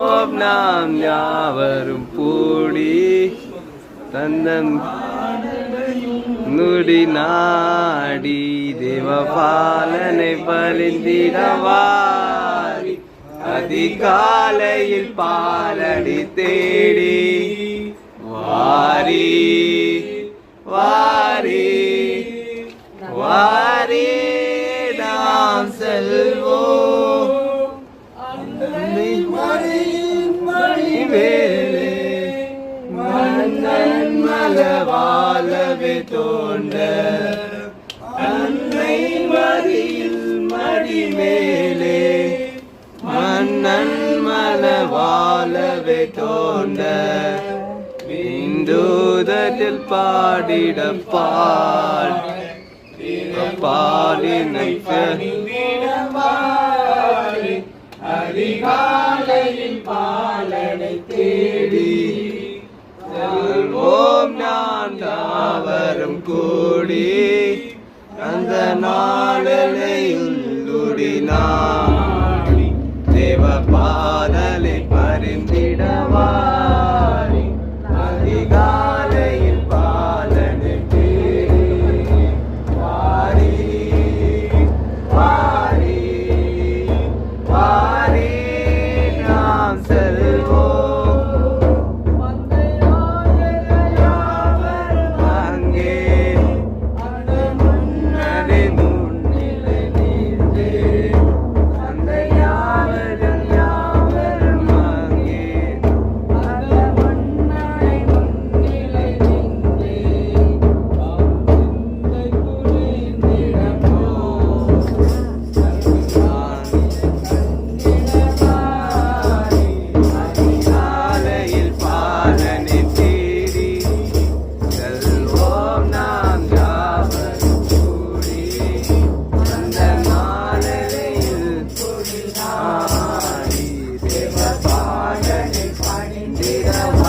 நாம் யாவரும் கூடி தந்தன் நுடி நாடி தேவபாலனை பரிந்திடவாரி அதிகாலையில் பாலடி தேடி வாரி வாரி வாரி நாம் செல்வோம் வேலே மன்னன் மலவாலவே தோண்ட அன்னை மடியில் மடி மேலே மன்னன் மலவாலவே தோண்ட இந்தூதத்தில் பாடிட பாடினை அதிகாலையில் பாலனை தேடி செல்வோம் நான் யாவரும் கூடி அந்த நாளையுள்ளுடி நாடி தேவ பாதலை பரிந்திடவாரி அதிகாலையில் பாலனை தேடி வாரி வாரி வாரி நாம் செல்வோம் அங்கே அந்த முன்னரை முன்னிலை நீந்தே அந்த யாவரும் யாவரும் அங்கே அந்த முன்னரை முன்னிலை நீந்தே அதிகாலையில் பாலனை தேடி செல்வோம் நாம் யாவரும் கூடி அந்த நாளையில் நாடி தேவ பாலனை பணிந்திடவாரி